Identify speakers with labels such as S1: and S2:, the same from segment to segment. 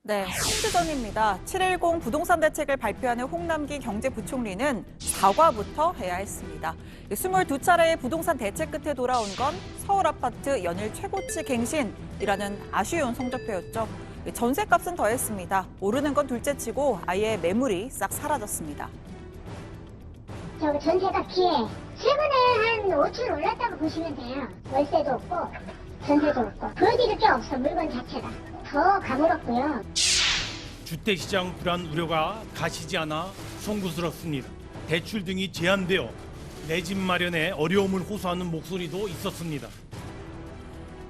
S1: 네, 한주전입니다. 7.10 부동산 대책을 발표하는 홍남기 경제부총리는 사과부터 해야 했습니다. 22차례의 부동산 대책 끝에 돌아온 건 서울 아파트 연일 최고치 갱신이라는 아쉬운 성적표였죠. 전세값은 더했습니다. 오르는 건 둘째치고 아예 매물이 싹 사라졌습니다.
S2: 전세값이 최근에 한 5천 올랐다고 보시면 돼요. 월세도 없고 전세도 없고 보여드릴 게 없어, 물건 자체가. 더 가물었고요.
S3: 주택시장 불안 우려가 가시지 않아 송구스럽습니다. 대출 등이 제한되어 내 집 마련에 어려움을 호소하는 목소리도 있었습니다.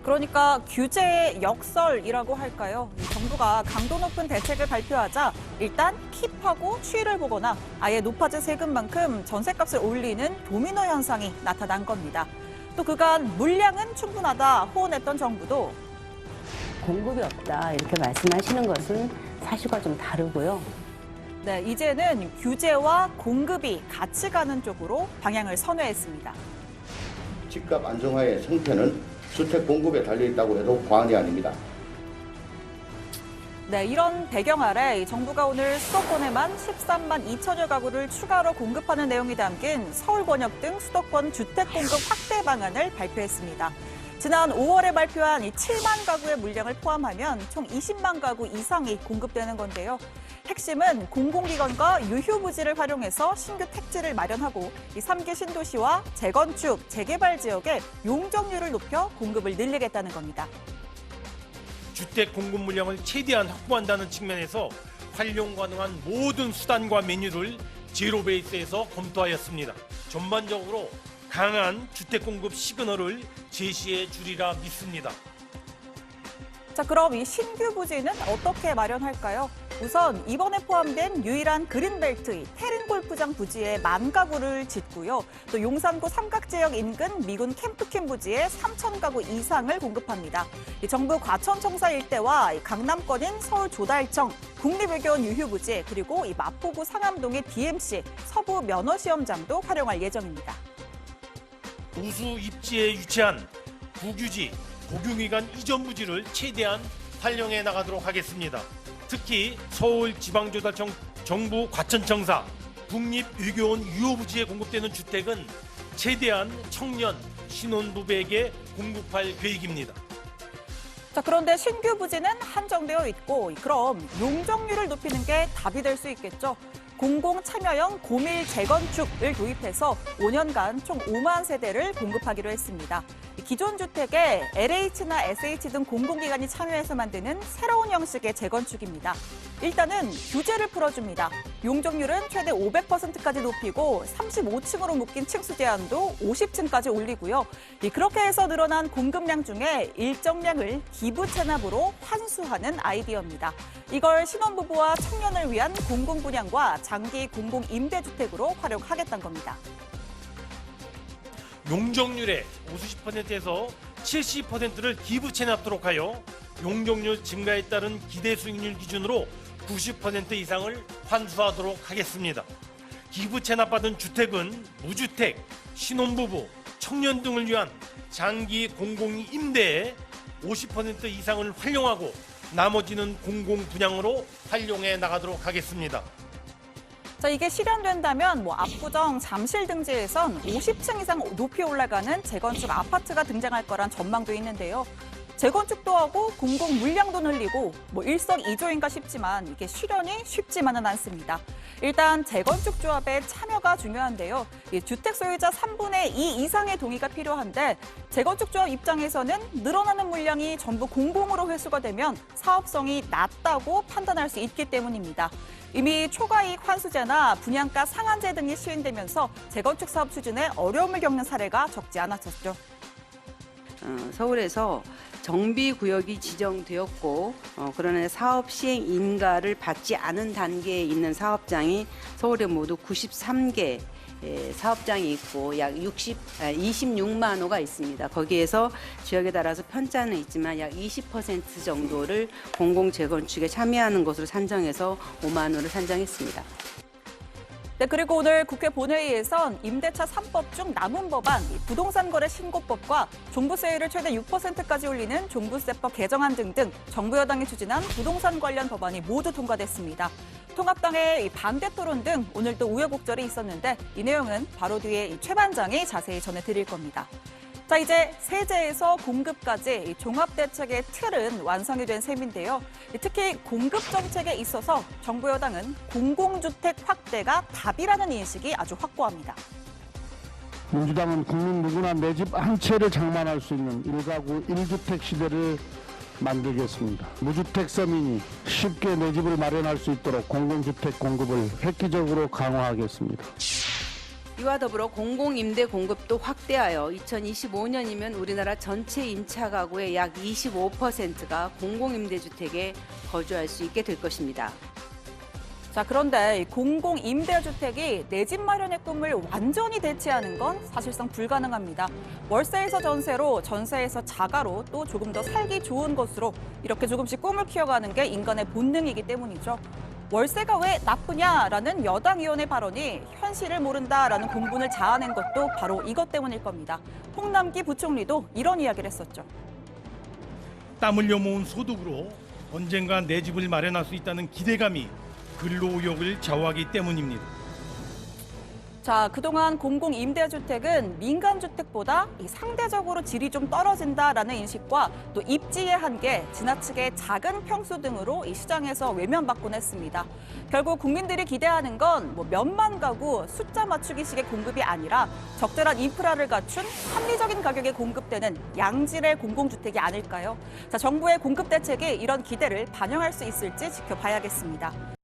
S1: 그러니까 규제의 역설이라고 할까요? 정부가 강도 높은 대책을 발표하자 일단 킵하고 추이를 보거나 아예 높아진 세금만큼 전세값을 올리는 도미노 현상이 나타난 겁니다. 또 그간 물량은 충분하다 호언했던 정부도
S4: 공급이 없다 이렇게 말씀하시는 것은 사실과 좀 다르고요.
S1: 네, 이제는 규제와 공급이 같이 가는 쪽으로 방향을 선회했습니다.
S5: 집값 안정화의 성패는 주택 공급에 달려있다고 해도 과언이 아닙니다.
S1: 네, 이런 배경 아래 정부가 오늘 수도권에만 13만 2천여 가구를 추가로 공급하는 내용이 담긴 서울 권역 등 수도권 주택 공급 확대 방안을 발표했습니다. 지난 5월에 발표한 이 7만 가구의 물량을 포함하면 총 20만 가구 이상이 공급되는 건데요. 핵심은 공공기관과 유휴부지를 활용해서 신규 택지를 마련하고 이 3기 신도시와 재건축, 재개발 지역의 용적률을 높여 공급을 늘리겠다는 겁니다.
S3: 주택 공급 물량을 최대한 확보한다는 측면에서 활용 가능한 모든 수단과 메뉴를 제로 베이스에서 검토하였습니다. 전반적으로 강한 주택 공급 시그널을 제시해 주리라 믿습니다.
S1: 자, 그럼 이 신규 부지는 어떻게 마련할까요? 우선 이번에 포함된 유일한 그린벨트 테린골프장 부지에 10,000 가구를 짓고요. 또 용산구 삼각지역 인근 미군 캠프킴 부지에 3,000 가구 이상을 공급합니다. 정부 과천청사 일대와 강남권인 서울 조달청, 국립외교원 유휴부지, 그리고 이 마포구 상암동의 DMC 서부 면허시험장도 활용할 예정입니다.
S3: 우수 입지에 위치한 국유지, 고용기관 이전 부지를 최대한 활용해 나가도록 하겠습니다. 특히 서울지방조달청 정부 과천청사, 국립외교원 유효부지에 공급되는 주택은 최대한 청년, 신혼부부에게 공급할 계획입니다.
S1: 자, 그런데 신규 부지는 한정되어 있고 그럼 용적률을 높이는 게 답이 될 수 있겠죠. 공공참여형 고밀 재건축을 도입해서 5년간 총 5만 세대를 공급하기로 했습니다. 기존 주택에 LH나 SH 등 공공기관이 참여해서 만드는 새로운 형식의 재건축입니다. 일단은 규제를 풀어줍니다. 용적률은 최대 500%까지 높이고 35층으로 묶인 층수 제한도 50층까지 올리고요. 그렇게 해서 늘어난 공급량 중에 일정량을 기부 체납으로 환수하는 아이디어입니다. 이걸 신혼부부와 청년을 위한 공공분양과 장기 공공임대주택으로 활용하겠다는 겁니다.
S3: 용적률의 50%에서 70%를 기부 체납하도록 하여 용적률 증가에 따른 기대 수익률 기준으로 90% 이상을 환수하도록 하겠습니다. 기부 체납받은 주택은 무주택, 신혼부부, 청년 등을 위한 장기 공공임대에 50% 이상을 활용하고 나머지는 공공분양으로 활용해 나가도록 하겠습니다.
S1: 자, 이게 실현된다면 압구정 잠실 등지에선 50층 이상 높이 올라가는 재건축 아파트가 등장할 거란 전망도 있는데요. 재건축도 하고 공공 물량도 늘리고 일석이조인가 싶지만 이게 실현이 쉽지만은 않습니다. 일단 재건축 조합의 참여가 중요한데요. 주택 소유자 3분의 2 이상의 동의가 필요한데 재건축 조합 입장에서는 늘어나는 물량이 전부 공공으로 회수가 되면 사업성이 낮다고 판단할 수 있기 때문입니다. 이미 초과이익 환수제나 분양가 상한제 등이 시행되면서 재건축 사업 추진에 어려움을 겪는 사례가 적지 않았었죠.
S4: 서울에서 정비구역이 지정되었고 그러나 사업 시행 인가를 받지 않은 단계에 있는 사업장이 서울에 모두 93개 사업장이 있고 약 26만 호가 있습니다. 거기에서 지역에 따라서 편차는 있지만 약 20% 정도를 공공재건축에 참여하는 것으로 산정해서 5만 호를 산정했습니다.
S1: 네, 그리고 오늘 국회 본회의에선 임대차 3법 중 남은 법안, 부동산 거래 신고법과 종부세율을 최대 6%까지 올리는 종부세법 개정안 등등 정부 여당이 추진한 부동산 관련 법안이 모두 통과됐습니다. 통합당의 반대 토론 등 오늘도 우여곡절이 있었는데 이 내용은 바로 뒤에 최 반장이 자세히 전해드릴 겁니다. 자, 이제 세제에서 공급까지 종합대책의 틀은 완성이 된 셈인데요. 특히 공급 정책에 있어서 정부 여당은 공공주택 확대가 답이라는 인식이 아주 확고합니다.
S6: 민주당은 국민 누구나 내 집 한 채를 장만할 수 있는 1가구 1주택 시대를 만들겠습니다. 무주택 서민이 쉽게 내 집을 마련할 수 있도록 공공주택 공급을 획기적으로 강화하겠습니다.
S4: 이와 더불어 공공임대 공급도 확대하여 2025년이면 우리나라 전체 임차 가구의 약 25%가 공공임대주택에 거주할 수 있게 될 것입니다.
S1: 자, 그런데 공공임대주택이 내 집 마련의 꿈을 완전히 대체하는 건 사실상 불가능합니다. 월세에서 전세로, 전세에서 자가로, 또 조금 더 살기 좋은 곳으로 이렇게 조금씩 꿈을 키워가는 게 인간의 본능이기 때문이죠. 월세가 왜 나쁘냐라는 여당 의원의 발언이 현실을 모른다라는 공분을 자아낸 것도 바로 이것 때문일 겁니다. 홍남기 부총리도 이런 이야기를 했었죠.
S3: 땀 흘려 모은 소득으로 언젠가 내 집을 마련할 수 있다는 기대감이 근로의욕을 좌우하기 때문입니다.
S1: 자, 그동안 공공임대주택은 민간주택보다 상대적으로 질이 좀 떨어진다라는 인식과 또 입지의 한계, 지나치게 작은 평수 등으로 이 시장에서 외면받곤 했습니다. 결국 국민들이 기대하는 건 몇만 가구 숫자 맞추기식의 공급이 아니라 적절한 인프라를 갖춘 합리적인 가격에 공급되는 양질의 공공주택이 아닐까요? 자, 정부의 공급 대책이 이런 기대를 반영할 수 있을지 지켜봐야겠습니다.